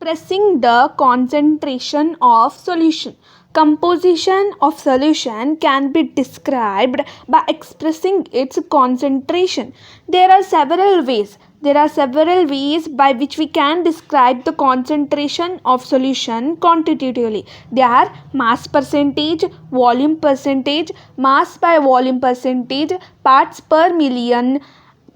expressing the concentration of solution. Composition of solution can be described by expressing its concentration. There are several ways. By which we can describe the concentration of solution quantitatively. They are mass percentage, volume percentage, mass by volume percentage, parts per million,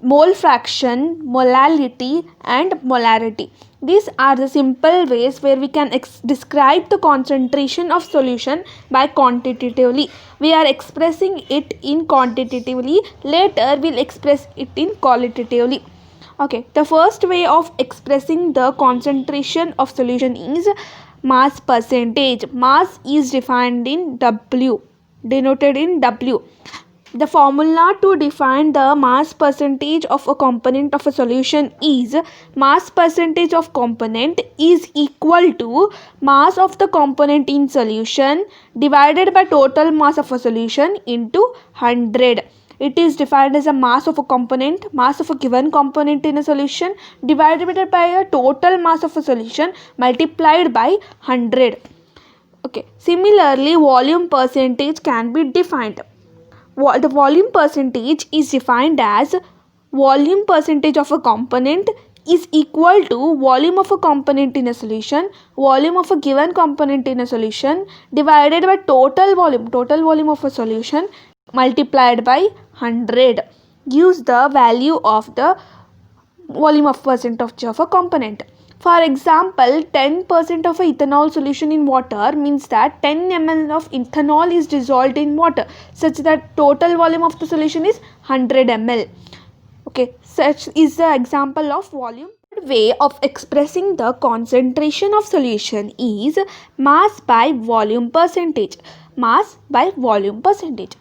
mole fraction, molality, and molarity. These are the simple ways where we can describe the concentration of solution by quantitatively. We are expressing it in quantitatively. Later we'll express it in qualitatively. Okay, the first way of expressing the concentration of solution is mass percentage. Mass is defined in W, denoted in W. The formula to define the mass percentage of a component of a solution is mass percentage of component is equal to mass of the component in solution divided by total mass of a solution into 100. It is defined as a mass of a component, mass of a given component in a solution divided by a total mass of a solution multiplied by 100. Okay. Similarly, volume percentage can be defined. The volume percentage is defined as volume percentage of a component is equal to volume of a component in a solution, volume of a given component in a solution divided by total volume of a solution multiplied by 100 gives the value of the volume of percentage of a component. For example, 10% of a ethanol solution in water means that 10 ml of ethanol is dissolved in water, such that total volume of the solution is 100 ml. Okay, such is the example of volume. Way of expressing the concentration of solution is mass by volume percentage. Mass by volume percentage.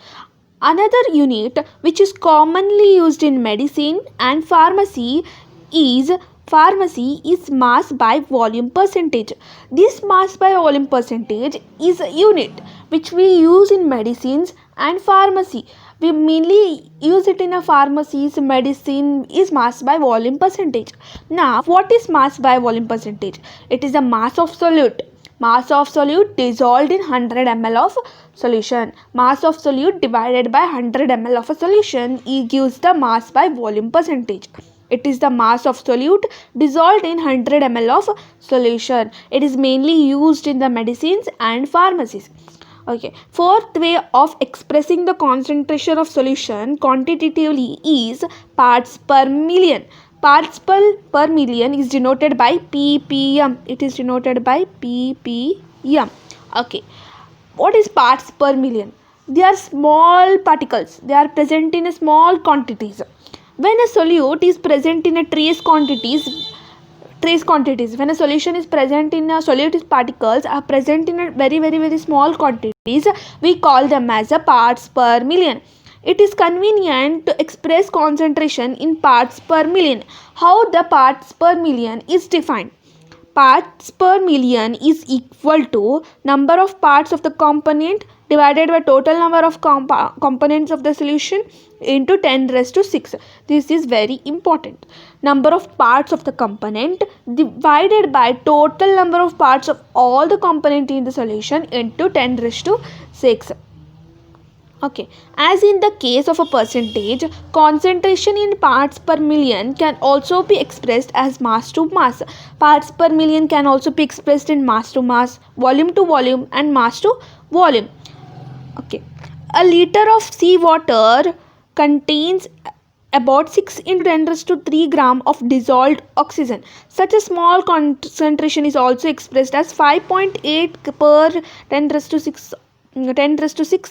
Another unit which is commonly used in medicine and pharmacy is mass by volume percentage. This mass by volume percentage is a unit which we use in medicines and pharmacy. We mainly use it in a pharmacies. Medicine is mass by volume percentage. Now, what is mass by volume percentage? It is the mass of solute. Mass of solute dissolved in 100 ml of solution. Mass of solute divided by 100 ml of a solution gives the mass by volume percentage. It is the mass of solute dissolved in 100 ml of solution. It is mainly used in the medicines and pharmacies. Okay. Fourth way of expressing the concentration of solution quantitatively is parts per million. Parts per million is denoted by ppm. It is denoted by ppm. Okay. What is parts per million? They are small particles. They are present in small quantities. When a solute is present in a trace quantities, when a solution is present in a solute particles are present in a very small quantities, we call them as a parts per million. It is convenient to express concentration in parts per million. How the parts per million is defined? Parts per million is equal to number of parts of the component divided by total number of components of the solution into 10 raised to 6. This is very important. Number of parts of the component divided by total number of parts of all the component in the solution into 10 raised to 6. Okay, as in the case of a percentage, concentration in parts per million can also be expressed as mass to mass. Parts per million can also be expressed in mass to mass, volume to volume, and mass to volume. Okay, a liter of seawater contains about 6 into 10 raised to 3 gram of dissolved oxygen. Such a small concentration is also expressed as 5.8 per 10 raised to 6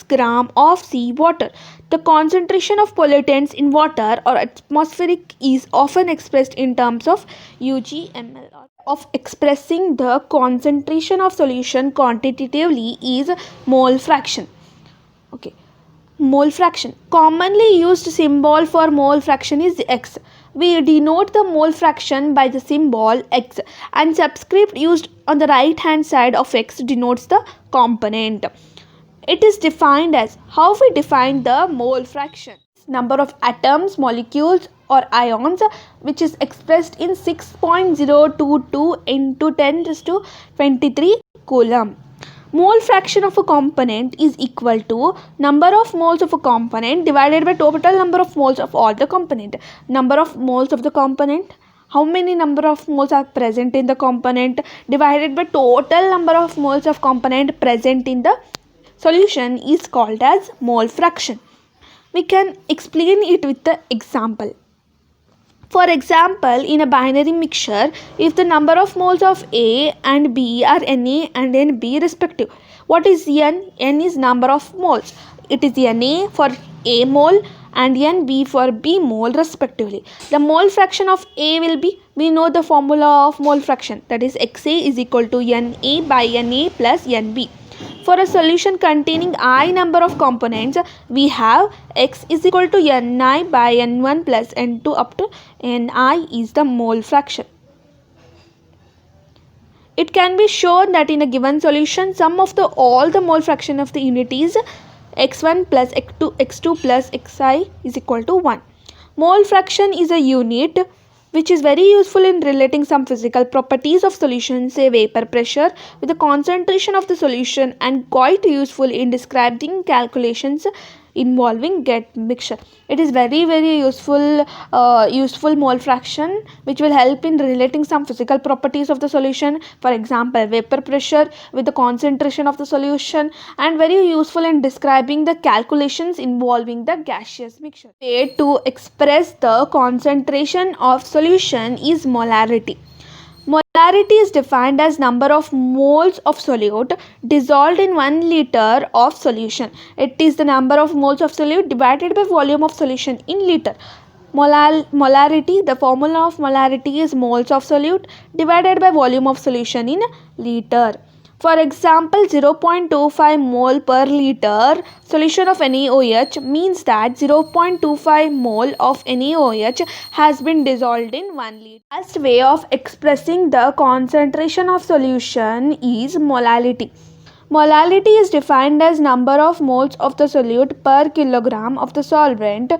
gram of seawater. The concentration of pollutants in water or atmospheric is often expressed in terms of UgML. Of expressing the concentration of solution quantitatively is mole fraction. Okay. Mole fraction. Commonly used symbol for mole fraction is X. We denote the mole fraction by the symbol X, and subscript used on the right hand side of X denotes the component. It is defined as how we define the mole fraction. number of atoms, molecules or ions, which is expressed in 6.022 into 10 raised to 23 coulomb. Mole fraction of a component is equal to number of moles of a component divided by total number of moles of all the component. Number of moles of the component, how many number of moles are present in the component, divided by total number of moles of component present in the solution is called as mole fraction. We can explain it with the example. For example, in a binary mixture, if the number of moles of A and B are Na and Nb respective, what is N? N is number of moles. It is Na for A mole and Nb for B mole respectively. The mole fraction of A will be, we know the formula of mole fraction, that is Xa is equal to Na by Na plus Nb. For a solution containing I number of components, we have X is equal to Ni by N1 plus N2 up to Ni is the mole fraction. It can be shown that in a given solution, sum of all the mole fraction of the unities x1 plus x2 plus xi is equal to 1. Mole fraction is a unit which is very useful in relating some physical properties of solution, say vapor pressure, with the concentration of the solution, and quite useful in describing calculations involving get mixture. It is very useful mole fraction which will help in relating some physical properties of the solution, for example vapor pressure with the concentration of the solution, and very useful in describing the calculations involving the gaseous mixture. Way to express the concentration of solution is molarity. Molarity is defined as number of moles of solute dissolved in 1 liter of solution. It is the number of moles of solute divided by volume of solution in liter. Molarity, the formula of molarity is moles of solute divided by volume of solution in liter. For example, 0.25 mole per liter solution of NaOH means that 0.25 mole of NaOH has been dissolved in 1 liter. Last way of expressing the concentration of solution is molality. Molality is defined as number of moles of the solute per kilogram of the solvent.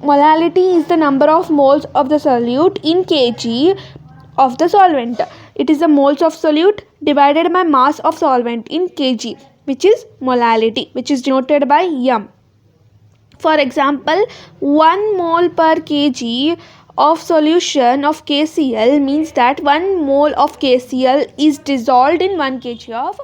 Molality is the number of moles of the solute in kg of the solvent. It is the moles of solute divided by mass of solvent in kg, which is molality, which is denoted by m. For example, 1 mole per kg of solution of KCl means that 1 mole of KCl is dissolved in 1 kg of